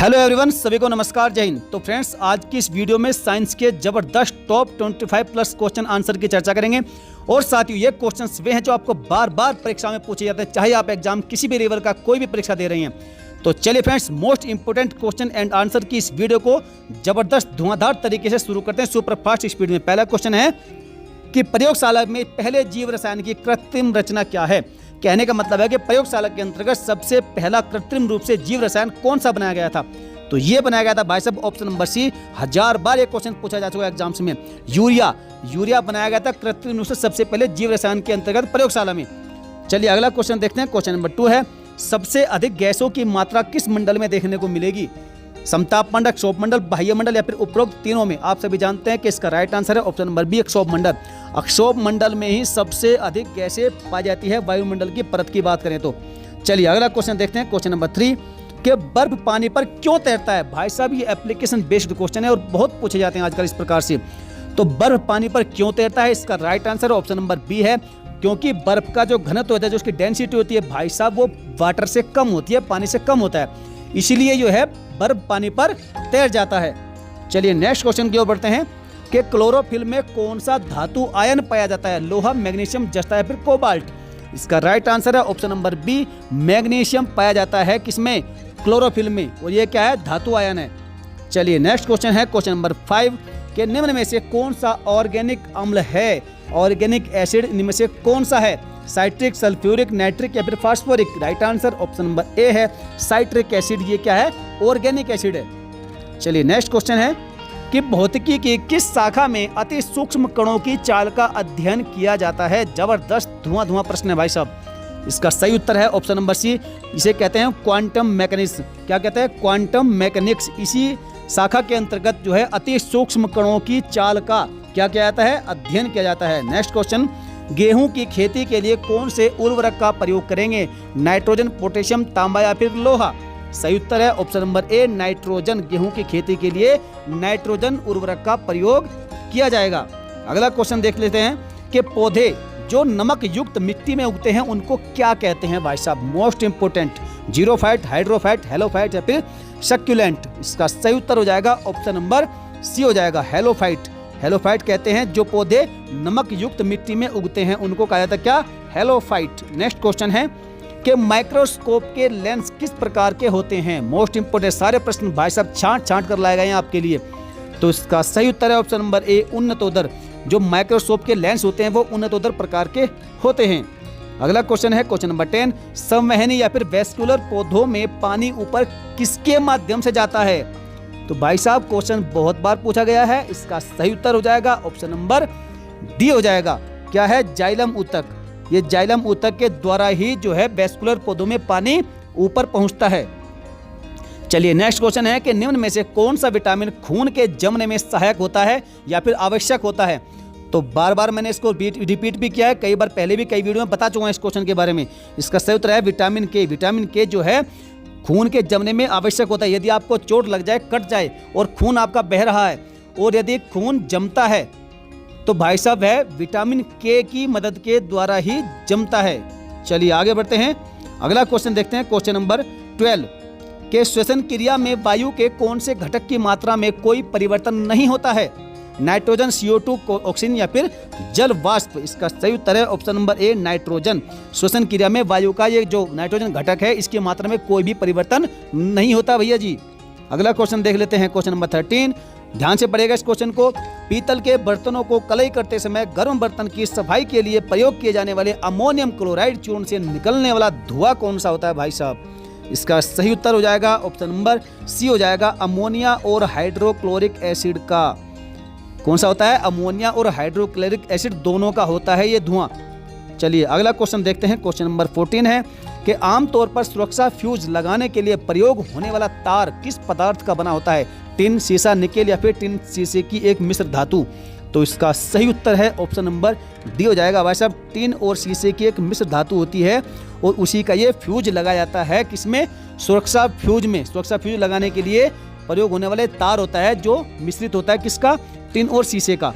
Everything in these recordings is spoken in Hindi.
हेलो एवरीवन, सभी को नमस्कार, जय हिंद। तो फ्रेंड्स, आज की इस वीडियो में साइंस के जबरदस्त टॉप 25 प्लस क्वेश्चन आंसर की चर्चा करेंगे। और साथ ही ये क्वेश्चंस वे हैं जो आपको बार बार परीक्षा में पूछे जाते हैं, चाहे आप एग्जाम किसी भी लेवल का कोई भी परीक्षा दे रही हैं। तो चलिए friends, most important question and answer की इस वीडियो को जबरदस्त धुआंधार तरीके से शुरू करते हैं सुपर फास्ट स्पीड में। पहला क्वेश्चन है कि प्रयोगशाला में पहले जीव रसायन की कृत्रिम रचना क्या है। कहने का मतलब है कि प्रयोगशाला के अंतर्गत सबसे पहला कृत्रिम रूप से जीव रसायन कौन सा बनाया गया था। तो ये बनाया गया था भाई साहब ऑप्शन नंबर सी। 1000 बार ये क्वेश्चन पूछा जा चुका है एग्जाम्स में। यूरिया बनाया गया था कृत्रिम रूप से सबसे पहले जीव रसायन के अंतर्गत प्रयोगशाला में। चलिए अगला क्वेश्चन देखते हैं। क्वेश्चन नंबर 2 है, सबसे अधिक गैसों की मात्रा किस मंडल में देखने को मिलेगी। समताप मंडल, क्षोभ मंडल, बाह्य मंडल या फिर उपरोक्त तीनों में। आप सभी जानते हैं कि इसका राइट आंसर है ऑप्शन नंबर बी, क्षोभ मंडल। क्षोभ मंडल में ही सबसे अधिक गैसें पाई जाती है वायुमंडल की परत की बात करें तो। चलिए अगला क्वेश्चन देखते हैं। क्वेश्चन नंबर 3 कि बर्फ पानी पर क्यों तैरता है। भाई साहब ये एप्लीकेशन बेस्ड क्वेश्चन है और बहुत पूछे जाते हैं आजकल इस प्रकार से। तो बर्फ पानी पर क्यों तैरता है, इसका right answer option number B है, क्योंकि बर्फ का जो घनत्व होता है, जो उसकी डेंसिटी होती है भाई साहब, वो वाटर से कम होती है, पानी से कम होता है, इसीलिए जो है बर्फ पानी पर तैर जाता है। चलिए नेक्स्ट क्वेश्चन की ओर बढ़ते हैं कि क्लोरोफिल में कौन सा धातु आयन पाया जाता है। लोहा, मैग्नीशियम, जस्ता या फिर कोबाल्ट। इसका राइट आंसर है ऑप्शन नंबर बी, मैग्नीशियम पाया जाता है किसमें, क्लोरोफिल में, और ये क्या है, धातु आयन है। चलिए नेक्स्ट क्वेश्चन है क्वेश्चन नंबर 5 कि निम्न में से कौन सा ऑर्गेनिक अम्ल है, ऑर्गेनिक एसिड इनमें में से कौन सा है। साइट्रिक, सल्फ्यूरिक, नाइट्रिक या फिर phosphoric. Right answer option number A है, साइट्रिक एसिड। ये क्या है, ऑर्गेनिक एसिड है। चलिए नेक्स्ट क्वेश्चन है कि भौतिकी की किस शाखा में अति सूक्ष्म कणों की चाल का अध्ययन किया जाता है। जबरदस्त धुआं प्रश्न है भाई साहब। इसका सही उत्तर है ऑप्शन नंबर सी, इसे कहते हैं क्वांटम मैकेनिक्स। क्या कहते हैं, क्वांटम मैकेनिक्स। इसी शाखा के अंतर्गत जो है अति सूक्ष्म कणों की चाल का क्या किया जाता है, अध्ययन किया जाता है। नेक्स्ट क्वेश्चन, गेहूं की खेती के लिए कौन से उर्वरक का प्रयोग करेंगे। नाइट्रोजन, पोटेशियम, तांबा या फिर लोहा। सही उत्तर है ऑप्शन नंबर ए, नाइट्रोजन। गेहूं की खेती के लिए नाइट्रोजन उर्वरक का प्रयोग किया जाएगा। अगला क्वेश्चन देख लेते हैं कि पौधे जो नमक युक्त मिट्टी में उगते हैं उनको क्या कहते हैं भाई साहब। Most important, xerophyte, hydrophyte, halophyte या फिर सक्यूलेंट। इसका सही उत्तर हो जाएगा ऑप्शन नंबर सी हो जाएगा, हेलोफाइट। हेलोफाइट कहते हैं जो पौधे नमक युक्त मिट्टी में उगते हैं उनको कहा जाता है क्या, हेलोफाइट। नेक्स्ट क्वेश्चन है कि माइक्रोस्कोप के लेंस किस प्रकार के होते हैं। मोस्ट इंपोर्टेंट, सारे प्रश्न भाई साहब छांट कर लाए गए हैं आपके लिए। तो इसका सही उत्तर है ऑप्शन नंबर ए, उन्नतोदर। जो माइक्रोस्कोप के लेंस होते हैं वो उन्नतोदर प्रकार के होते हैं। अगला क्वेश्चन है क्वेश्चन नंबर 10, संवहनी या फिर वेस्कुलर पौधों में पानी ऊपर किसके माध्यम से जाता है। तो भाई साहब क्वेश्चन बहुत बार पूछा गया है, इसका सही उत्तर हो जाएगा ऑप्शन नंबर डी हो जाएगा। क्या है, जाइलम ऊतक। ये जाइलम ऊतक के द्वारा ही जो है वेस्कुलर पौधों में पानी ऊपर पहुंचता है। चलिए नेक्स्ट क्वेश्चन है कि निम्न में से कौन सा विटामिन खून के जमने में सहायक होता है या फिर आवश्यक होता है। तो बार बार मैंने इसको रिपीट भी किया है, कई बार पहले भी कई वीडियो में बता चुका हूं इस क्वेश्चन के बारे में। इसका सही उत्तर है विटामिन के। विटामिन के जो है खून के जमने में आवश्यक होता है। यदि आपको चोट लग जाए, कट जाए और खून आपका बह रहा है और यदि खून जमता है तो भाई साहब है विटामिन के की मदद के द्वारा ही जमता है। चलिए आगे बढ़ते हैं। अगला क्वेश्चन देखते हैं क्वेश्चन नंबर 12 के श्वसन क्रिया में वायु के कौन से घटक की मात्रा में कोई परिवर्तन नहीं होता है। नाइट्रोजन, CO2, ऑक्सीजन या फिर जल वाष्प। इसका सही उत्तर है ऑप्शन नंबर ए, नाइट्रोजन। श्वसन क्रिया में वायु का ये जो नाइट्रोजन घटक है इसकी मात्रा में कोई भी परिवर्तन नहीं होता भैया जी। अगला क्वेश्चन देख लेते हैं क्वेश्चन नंबर 13, ध्यान से पढ़ेगा इस क्वेश्चन को। पीतल के बर्तनों को कलई करते समय गर्म बर्तन की सफाई के लिए प्रयोग किए जाने वाले अमोनियम क्लोराइड चूर्ण से निकलने वाला धुआं कौन सा होता है भाई साहब। इसका सही उत्तर हो जाएगा ऑप्शन नंबर सी हो जाएगा, अमोनिया और हाइड्रोक्लोरिक एसिड का। कौन सा होता है, अमोनिया और हाइड्रोक्लोरिक एसिड दोनों का होता है ये धुआं। चलिए अगला क्वेश्चन देखते हैं। क्वेश्चन नंबर 14 है कि आमतौर पर सुरक्षा फ्यूज लगाने के लिए प्रयोग होने वाला तार किस पदार्थ का बना होता है। टिन, सीसा, निकेल या फिर टिन सीसे की एक मिश्र धातु। तो इसका सही उत्तर है ऑप्शन नंबर डी हो जाएगा भाई साहब, टिन और सीसे की एक मिश्र धातु होती है और उसी का ये फ्यूज लगाया जाता है किसमें, सुरक्षा फ्यूज में। सुरक्षा फ्यूज लगाने के लिए प्रयोग होने वाले तार होता है जो मिश्रित होता है किसका, टिन और शीशे का।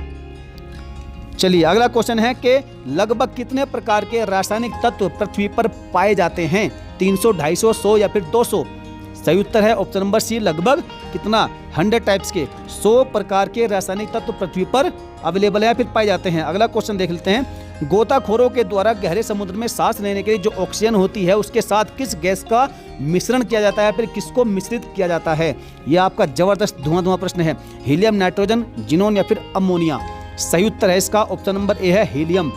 चलिए अगला क्वेश्चन है कि लगभग कितने प्रकार के रासायनिक तत्व पृथ्वी पर पाए जाते हैं। 300, 250, 100 या फिर 200। सही उत्तर है ऑप्शन नंबर सी, लगभग कितना 100 टाइप्स के 100 प्रकार के रासायनिक तत्व पृथ्वी पर अवेलेबल है, फिर पाए जाते हैं। अगला क्वेश्चन देख लेते हैं। गोताखोरों के द्वारा गहरे समुद्र में सांस लेने के लिए जो ऑक्सीजन होती है उसके साथ किस गैस का मिश्रण किया जाता है, फिर किसको मिश्रित किया जाता है? यह आपका जबरदस्त धुआं प्रश्न है। हीलियम, नाइट्रोजन, जिनोन या फिर अमोनिया? सही उत्तर है इसका ऑप्शन नंबर ए है हीलियम।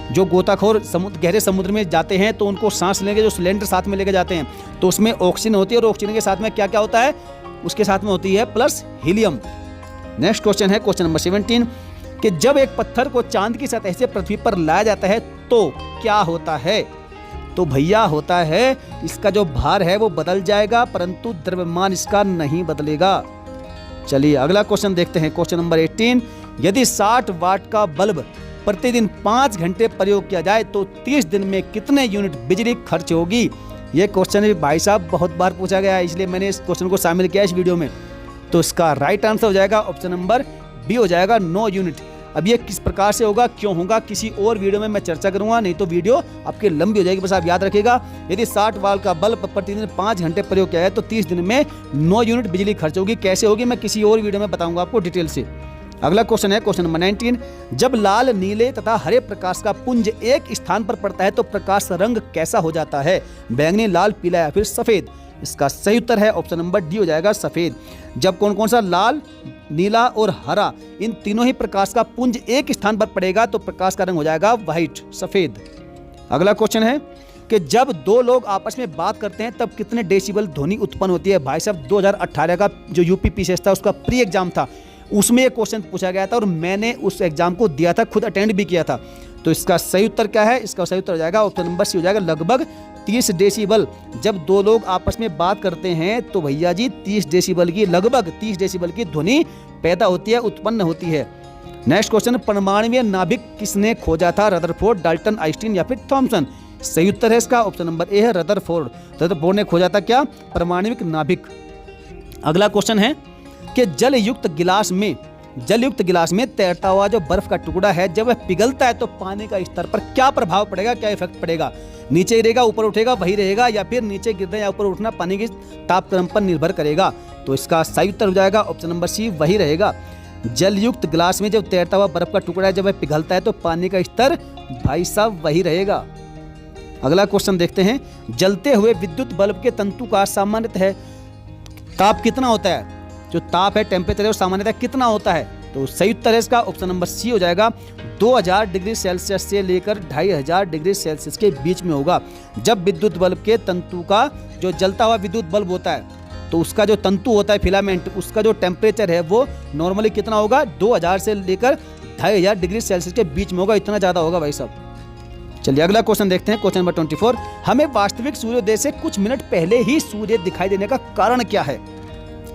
जो गोताखोर गहरे समुद्र में जाते हैं तो उनको सांस लेने के जो सिलेंडर साथ में लेके जाते हैं तो उसमें ऑक्सीजन होती है और ऑक्सीजन के साथ में क्या क्या होता है, उसके साथ में होती है प्लस हीलियम। नेक्स्ट क्वेश्चन है क्वेश्चन नंबर 17 कि जब एक पत्थर को चांद की सतह से पृथ्वी पर लाया जाता है तो क्या होता है? तो भैया होता है इसका जो भार है वो बदल जाएगा परंतु द्रव्यमान इसका नहीं बदलेगा। चलिए अगला क्वेश्चन देखते हैं क्वेश्चन नंबर 18। यदि 60 वाट का बल्ब प्रतिदिन 5 घंटे प्रयोग किया जाए तो 30 दिन में कितने यूनिट बिजली खर्च होगी? ये क्वेश्चन भी भाई साहब बहुत बार पूछा गया है, इसलिए मैंने इस क्वेश्चन को शामिल किया इस वीडियो में। तो इसका राइट आंसर हो जाएगा ऑप्शन नंबर बी, हो जाएगा 9 यूनिट। अब ये किस प्रकार से होगा, क्यों होगा, किसी और वीडियो में मैं चर्चा करूंगा, नहीं तो वीडियो आपकी लंबी हो जाएगी। बस आप याद रखिएगा, यदि 60 वाट का बल्ब प्रतिदिन 5 घंटे प्रयोग किया जाए तो 30 दिन में 9 यूनिट बिजली खर्च होगी। कैसे होगी मैं किसी और वीडियो में बताऊंगा आपको डिटेल से। अगला क्वेश्चन है क्वेश्चन नंबर 19। जब लाल, नीले तथा हरे प्रकाश का पुंज एक स्थान पर पड़ता है तो प्रकाश रंग कैसा हो जाता है? बैंगनी, लाल, पीला या फिर सफेद? इसका सही उत्तर है ऑप्शन नंबर डी, हो जाएगा सफेद। जब कौन कौन सा लाल, नीला और हरा इन तीनों ही प्रकाश का पुंज एक स्थान पर पड़ेगा तो प्रकाश का रंग हो जाएगा व्हाइट, सफेद। अगला क्वेश्चन है कि जब दो लोग आपस में बात करते हैं तब कितने डेसिबल ध्वनि उत्पन्न होती है? भाई साहब 2018 का जो यूपी पीसीएस था उसका प्री एग्जाम था, उसमें एक क्वेश्चन पूछा गया था और मैंने उस एग्जाम को दिया था, खुद अटेंड भी किया था। तो इसका सही उत्तर क्या है? इसका सही उत्तर हो जाएगा ऑप्शन नंबर सी, हो जाएगा लगभग 30 डेसिबल। जब दो लोग आपस में बात करते हैं तो भैया जी 30 डेसिबल की, लगभग 30 डेसिबल की ध्वनि पैदा होती है, उत्पन्न होती है। नेक्स्ट क्वेश्चन, परमाणुवीय नाभिक किसने खोजा था? रदरफोर्ड, डाल्टन, आइंस्टीन या फिर थॉमसन? सही उत्तर है इसका ऑप्शन नंबर ए है रदरफोर्ड। रदरफोर्ड ने खोजा था क्या? परमाणुविक नाभिक। अगला क्वेश्चन है कि जलयुक्त गिलास में तैरता हुआ जो बर्फ का टुकड़ा है जब वह पिघलता है तो पानी का स्तर पर क्या प्रभाव पड़ेगा, क्या इफेक्ट पड़ेगा? नीचे गिरेगा, ऊपर उठेगा, वही रहेगा, या फिर नीचे गिरना या ऊपर उठना पानी के तापक्रम पर निर्भर करेगा? तो इसका सही उत्तर हो जाएगा ऑप्शन नंबर सी, वही रहेगा। जलयुक्त गिलास में जब तैरता हुआ बर्फ का टुकड़ा है जब वह पिघलता है तो पानी का स्तर भाई साहब वही रहेगा। अगला क्वेश्चन देखते हैं। जलते हुए विद्युत बल्ब के तंतु का सामान्यतः ताप कितना होता है? जो ताप है, टेम्परेचर है, वो सामान्यतः कितना होता है? तो सही उत्तर है इसका ऑप्शन नंबर सी, हो जाएगा 2000 डिग्री सेल्सियस से लेकर 2500 डिग्री सेल्सियस के बीच में होगा। जब विद्युत बल्ब के तंतु का जो जलता हुआ विद्युत बल्ब होता है तो उसका जो तंतु होता है, फिलामेंट, उसका जो टेम्परेचर है वो नॉर्मली कितना होगा? 2000 से लेकर 2500 डिग्री सेल्सियस के बीच में होगा, इतना ज़्यादा होगा भाई साहब। चलिए अगला क्वेश्चन देखते हैं क्वेश्चन नंबर 24। हमें वास्तविक सूर्योदय से कुछ मिनट पहले ही सूर्य दिखाई देने का कारण क्या है?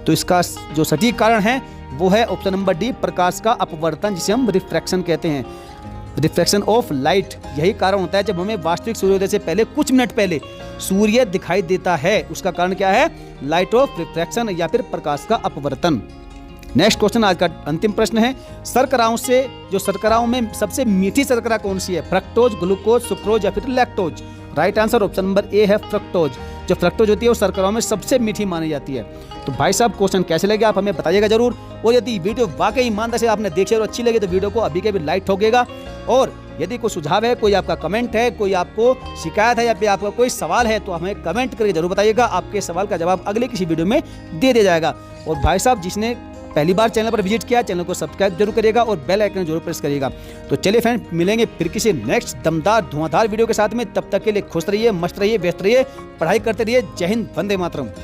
तो इसका जो सटीक कारण है वो है ऑप्शन नंबर डी, प्रकाश का अपवर्तन, जिसे हम रिफ्रैक्शन कहते हैं, रिफ्रैक्शन ऑफ लाइट। यही कारण होता है जब हमें वास्तविक सूर्योदय से पहले कुछ मिनट पहले सूर्य दिखाई देता है, उसका कारण क्या है? लाइट ऑफ रिफ्रैक्शन या फिर प्रकाश का अपवर्तन। नेक्स्ट क्वेश्चन आज का अंतिम प्रश्न है। शर्कराओं में सबसे मीठी शर्करा कौन सी है? फ्रक्टोज, ग्लूकोज, सुक्रोज या फिर lactose? Right answer option number A है फ्रक्टोज। जो फ्रक्टोज होती है वो शर्कराओं में सबसे मीठी मानी जाती है। तो भाई साहब क्वेश्चन कैसे लगे आप हमें बताइएगा जरूर, और यदि वीडियो वाकई ईमानदार से आपने देखी और अच्छी लगी तो वीडियो को अभी के अभी लाइक ठोकेगा। और यदि कोई सुझाव है, कोई आपका कमेंट है, कोई आपको शिकायत है या फिर आपका कोई सवाल है तो हमें कमेंट करके जरूर बताइएगा। आपके सवाल का जवाब अगले किसी वीडियो में दे दिया जाएगा। और भाई साहब जिसने पहली बार चैनल पर विजिट किया, चैनल को सब्सक्राइब जरूर करिएगा और बेल आइकन जरूर प्रेस करिएगा। तो चलिए फ्रेंड, मिलेंगे फिर किसी नेक्स्ट दमदार धुआंधार वीडियो के साथ में। तब तक के लिए खुश रहिए, मस्त रहिए, व्यस्त रहिए, पढ़ाई करते रहिए। जय हिंद, वंदे मातरम।